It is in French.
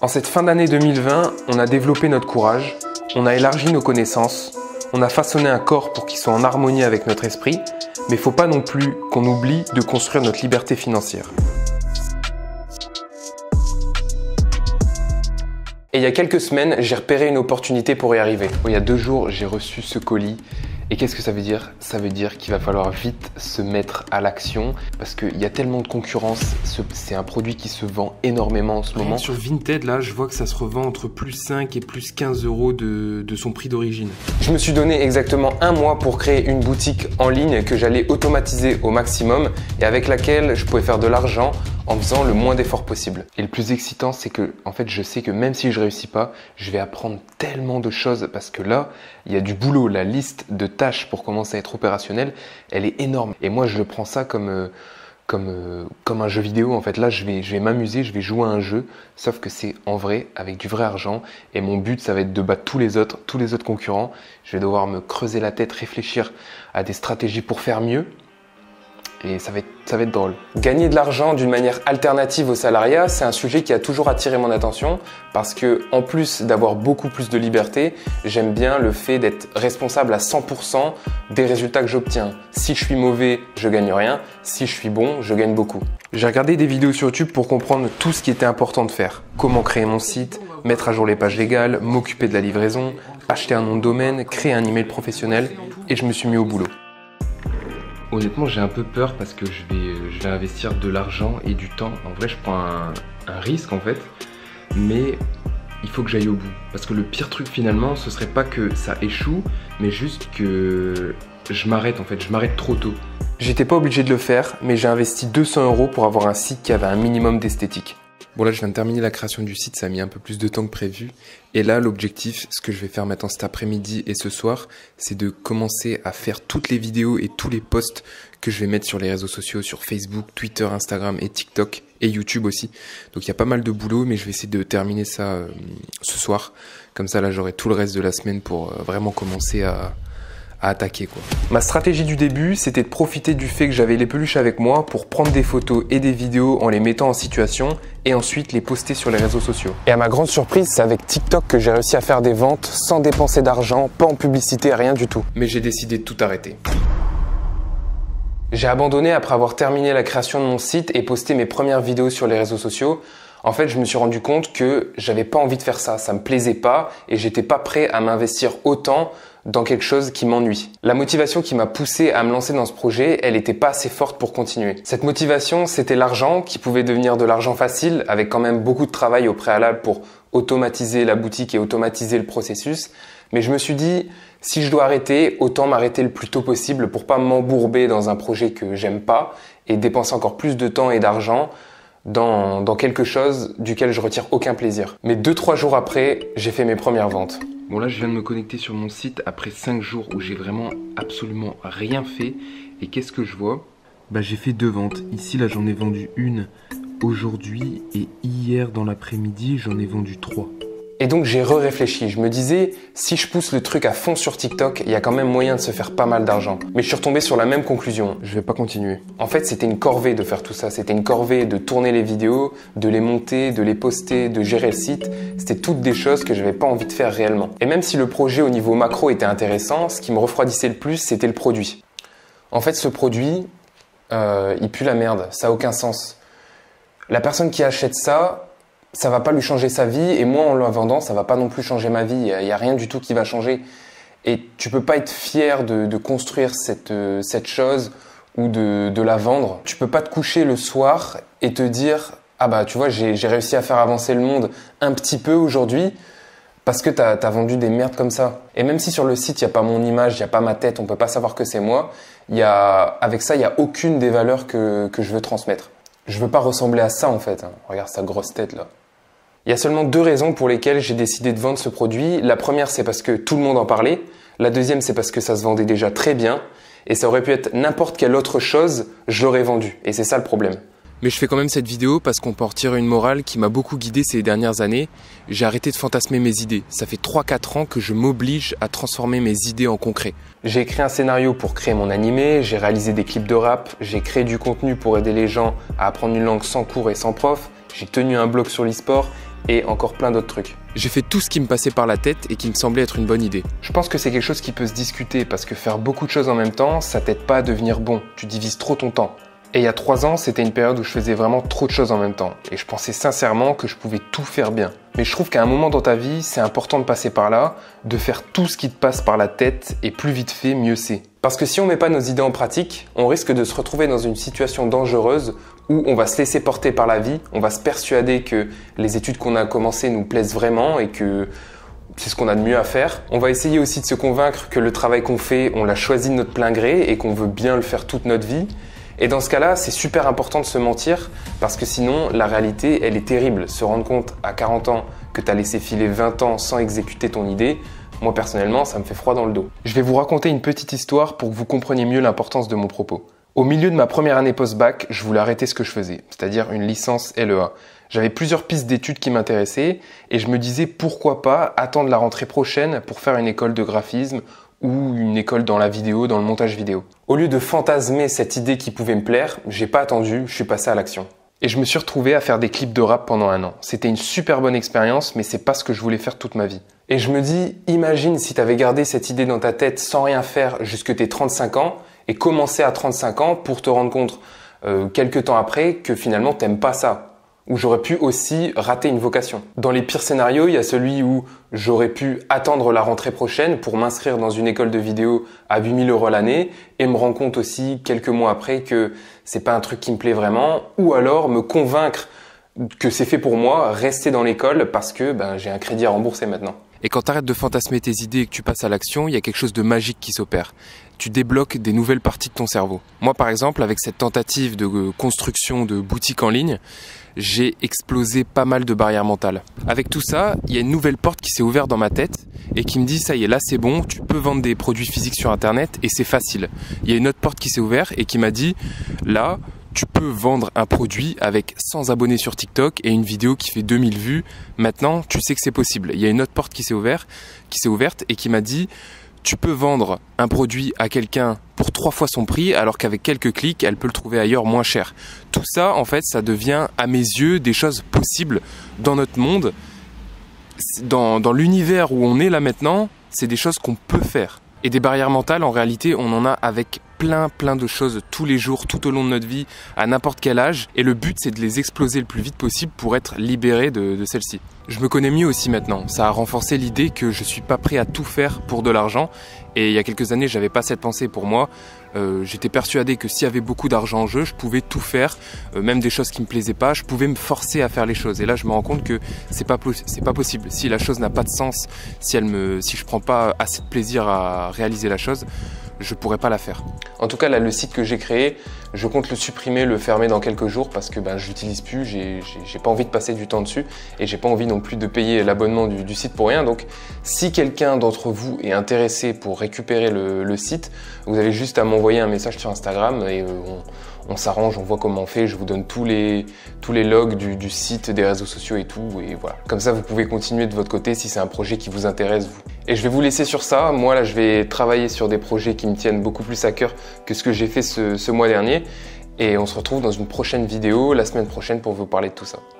En cette fin d'année 2020, on a développé notre courage, on a élargi nos connaissances, on a façonné un corps pour qu'il soit en harmonie avec notre esprit, mais il ne faut pas non plus qu'on oublie de construire notre liberté financière. Et il y a quelques semaines, j'ai repéré une opportunité pour y arriver. Il y a 2 jours, j'ai reçu ce colis. Et qu'est-ce que ça veut dire? Ça veut dire qu'il va falloir vite se mettre à l'action parce qu'il y a tellement de concurrence. C'est un produit qui se vend énormément en ce moment. Sur Vinted, là, je vois que ça se revend entre plus 5 et plus 15 euros de son prix d'origine. Je me suis donné exactement 1 mois pour créer une boutique en ligne que j'allais automatiser au maximum et avec laquelle je pouvais faire de l'argent en faisant le moins d'efforts possible. Et le plus excitant, c'est que, en fait, je sais que même si je réussis pas, je vais apprendre tellement de choses parce que là, il y a du boulot. La liste de tâches pour commencer à être opérationnel, elle est énorme. Et moi, je le prends ça comme un jeu vidéo. En fait, là, je vais m'amuser, je vais jouer à un jeu, sauf que c'est en vrai, avec du vrai argent. Et mon but, ça va être de battre tous les autres concurrents. Je vais devoir me creuser la tête, réfléchir à des stratégies pour faire mieux. Et ça va être drôle. Gagner de l'argent d'une manière alternative au salariat, c'est un sujet qui a toujours attiré mon attention parce que, en plus d'avoir beaucoup plus de liberté, j'aime bien le fait d'être responsable à 100% des résultats que j'obtiens. Si je suis mauvais, je gagne rien. Si je suis bon, je gagne beaucoup. J'ai regardé des vidéos sur YouTube pour comprendre tout ce qui était important de faire. Comment créer mon site, mettre à jour les pages légales, m'occuper de la livraison, acheter un nom de domaine, créer un email professionnel et je me suis mis au boulot. Honnêtement, j'ai un peu peur parce que je vais investir de l'argent et du temps. En vrai, je prends un risque en fait, mais il faut que j'aille au bout. Parce que le pire truc finalement, ce serait pas que ça échoue, mais juste que je m'arrête en fait, je m'arrête trop tôt. J'étais pas obligé de le faire, mais j'ai investi 200 € pour avoir un site qui avait un minimum d'esthétique. Bon là, je viens de terminer la création du site, ça a mis un peu plus de temps que prévu. Et là, l'objectif, ce que je vais faire maintenant cet après-midi et ce soir, c'est de commencer à faire toutes les vidéos et tous les posts que je vais mettre sur les réseaux sociaux, sur Facebook, Twitter, Instagram et TikTok et YouTube aussi. Donc il y a pas mal de boulot, mais je vais essayer de terminer ça ce soir. Comme ça, là, j'aurai tout le reste de la semaine pour vraiment commencer à attaquer quoi. Ma stratégie du début, c'était de profiter du fait que j'avais les peluches avec moi pour prendre des photos et des vidéos en les mettant en situation et ensuite les poster sur les réseaux sociaux. Et à ma grande surprise, c'est avec TikTok que j'ai réussi à faire des ventes sans dépenser d'argent, pas en publicité, rien du tout. Mais j'ai décidé de tout arrêter. J'ai abandonné après avoir terminé la création de mon site et posté mes premières vidéos sur les réseaux sociaux. En fait, je me suis rendu compte que j'avais pas envie de faire ça me plaisait pas et j'étais pas prêt à m'investir autant dans quelque chose qui m'ennuie. La motivation qui m'a poussé à me lancer dans ce projet, elle n'était pas assez forte pour continuer. Cette motivation, c'était l'argent qui pouvait devenir de l'argent facile avec quand même beaucoup de travail au préalable pour automatiser la boutique et automatiser le processus. Mais je me suis dit, si je dois arrêter, autant m'arrêter le plus tôt possible pour pas m'embourber dans un projet que j'aime pas et dépenser encore plus de temps et d'argent dans quelque chose duquel je retire aucun plaisir. Mais 2-3 jours après, j'ai fait mes premières ventes. Bon là, je viens de me connecter sur mon site après 5 jours où j'ai vraiment absolument rien fait. Et qu'est-ce que je vois? Bah j'ai fait 2 ventes. Ici là, j'en ai vendu une aujourd'hui et hier dans l'après-midi, j'en ai vendu 3. Et donc j'ai réfléchi, je me disais, si je pousse le truc à fond sur TikTok, il y a quand même moyen de se faire pas mal d'argent. Mais je suis retombé sur la même conclusion, je vais pas continuer. En fait, c'était une corvée de faire tout ça, c'était une corvée de tourner les vidéos, de les monter, de les poster, de gérer le site. C'était toutes des choses que j'avais pas envie de faire réellement. Et même si le projet au niveau macro était intéressant, ce qui me refroidissait le plus, c'était le produit. En fait, ce produit, il pue la merde, ça a aucun sens. La personne qui achète ça va pas lui changer sa vie et moi en le vendant ça va pas non plus changer ma vie, il y a rien du tout qui va changer et tu peux pas être fier de construire cette chose ou de la vendre. Tu peux pas te coucher le soir et te dire ah bah tu vois j'ai réussi à faire avancer le monde un petit peu aujourd'hui parce que t'as vendu des merdes comme ça. Et même si sur le site il y a pas mon image, il y a pas ma tête, on peut pas savoir que c'est moi, avec ça il y a aucune des valeurs que je veux transmettre. Je veux pas ressembler à ça en fait, regarde sa grosse tête là. Il y a seulement 2 raisons pour lesquelles j'ai décidé de vendre ce produit. La première, c'est parce que tout le monde en parlait. La deuxième, c'est parce que ça se vendait déjà très bien. Et ça aurait pu être n'importe quelle autre chose, je l'aurais vendu. Et c'est ça le problème. Mais je fais quand même cette vidéo parce qu'on peut en retirer une morale qui m'a beaucoup guidé ces dernières années. J'ai arrêté de fantasmer mes idées. Ça fait 3-4 ans que je m'oblige à transformer mes idées en concret. J'ai écrit un scénario pour créer mon animé, j'ai réalisé des clips de rap, j'ai créé du contenu pour aider les gens à apprendre une langue sans cours et sans prof, j'ai tenu un blog sur l'e-sport et encore plein d'autres trucs. J'ai fait tout ce qui me passait par la tête et qui me semblait être une bonne idée. Je pense que c'est quelque chose qui peut se discuter parce que faire beaucoup de choses en même temps, ça t'aide pas à devenir bon. Tu divises trop ton temps. Et il y a 3 ans, c'était une période où je faisais vraiment trop de choses en même temps. Et je pensais sincèrement que je pouvais tout faire bien. Mais je trouve qu'à un moment dans ta vie, c'est important de passer par là, de faire tout ce qui te passe par la tête et plus vite fait, mieux c'est. Parce que si on met pas nos idées en pratique, on risque de se retrouver dans une situation dangereuse où on va se laisser porter par la vie, on va se persuader que les études qu'on a commencées nous plaisent vraiment et que c'est ce qu'on a de mieux à faire. On va essayer aussi de se convaincre que le travail qu'on fait, on l'a choisi de notre plein gré et qu'on veut bien le faire toute notre vie. Et dans ce cas-là, c'est super important de se mentir parce que sinon, la réalité, elle est terrible. Se rendre compte à 40 ans que tu as laissé filer 20 ans sans exécuter ton idée, moi personnellement, ça me fait froid dans le dos. Je vais vous raconter une petite histoire pour que vous compreniez mieux l'importance de mon propos. Au milieu de ma première année post-bac, je voulais arrêter ce que je faisais, c'est-à-dire une licence LEA. J'avais plusieurs pistes d'études qui m'intéressaient et je me disais pourquoi pas attendre la rentrée prochaine pour faire une école de graphisme ou une école dans la vidéo, dans le montage vidéo. Au lieu de fantasmer cette idée qui pouvait me plaire, j'ai pas attendu, je suis passé à l'action. Et je me suis retrouvé à faire des clips de rap pendant 1 an. C'était une super bonne expérience, mais c'est pas ce que je voulais faire toute ma vie. Et je me dis, imagine si t'avais gardé cette idée dans ta tête sans rien faire jusque tes 35 ans et commencé à 35 ans pour te rendre compte quelques temps après que finalement t'aimes pas ça. Où j'aurais pu aussi rater une vocation. Dans les pires scénarios, il y a celui où j'aurais pu attendre la rentrée prochaine pour m'inscrire dans une école de vidéo à 8 000 € l'année et me rendre compte aussi quelques mois après que c'est pas un truc qui me plaît vraiment, ou alors me convaincre que c'est fait pour moi, rester dans l'école parce que j'ai un crédit à rembourser maintenant. Et quand tu arrêtes de fantasmer tes idées et que tu passes à l'action, il y a quelque chose de magique qui s'opère. Tu débloques des nouvelles parties de ton cerveau. Moi par exemple, avec cette tentative de construction de boutique en ligne, j'ai explosé pas mal de barrières mentales. Avec tout ça, il y a une nouvelle porte qui s'est ouverte dans ma tête et qui me dit ça y est, là c'est bon, tu peux vendre des produits physiques sur internet et c'est facile. Il y a une autre porte qui s'est ouverte et qui m'a dit là, tu peux vendre un produit avec 100 abonnés sur TikTok et une vidéo qui fait 2000 vues. Maintenant, tu sais que c'est possible. Il y a une autre porte qui s'est ouverte et qui m'a dit tu peux vendre un produit à quelqu'un pour 3 fois son prix alors qu'avec quelques clics, elle peut le trouver ailleurs moins cher. Tout ça, en fait, ça devient à mes yeux des choses possibles dans notre monde. Dans l'univers où on est là maintenant, c'est des choses qu'on peut faire. Et des barrières mentales, en réalité, on en a avec plein de choses tous les jours, tout au long de notre vie, à n'importe quel âge. Et le but, c'est de les exploser le plus vite possible pour être libéré de celles-ci. Je me connais mieux aussi maintenant. Ça a renforcé l'idée que je suis pas prêt à tout faire pour de l'argent. Et il y a quelques années, j'avais pas cette pensée pour moi. J'étais persuadé que s'il y avait beaucoup d'argent en jeu, je pouvais tout faire, même des choses qui me plaisaient pas. Je pouvais me forcer à faire les choses. Et là, je me rends compte que c'est pas possible. Si la chose n'a pas de sens, si je prends pas assez de plaisir à réaliser la chose, je pourrais pas la faire. En tout cas, là, le site que j'ai créé, je compte le supprimer, le fermer dans quelques jours parce que je l'utilise plus, j'ai pas envie de passer du temps dessus et j'ai pas envie non plus de payer l'abonnement du site pour rien. Donc, si quelqu'un d'entre vous est intéressé pour récupérer le site, vous avez juste à m'envoyer un message sur Instagram et on s'arrange, on voit comment on fait. Je vous donne tous les logs du site, des réseaux sociaux et tout. Et voilà. Comme ça, vous pouvez continuer de votre côté si c'est un projet qui vous intéresse, vous. Et je vais vous laisser sur ça. Moi, là, je vais travailler sur des projets qui me tiennent beaucoup plus à cœur que ce que j'ai fait ce mois dernier. Et on se retrouve dans une prochaine vidéo la semaine prochaine pour vous parler de tout ça.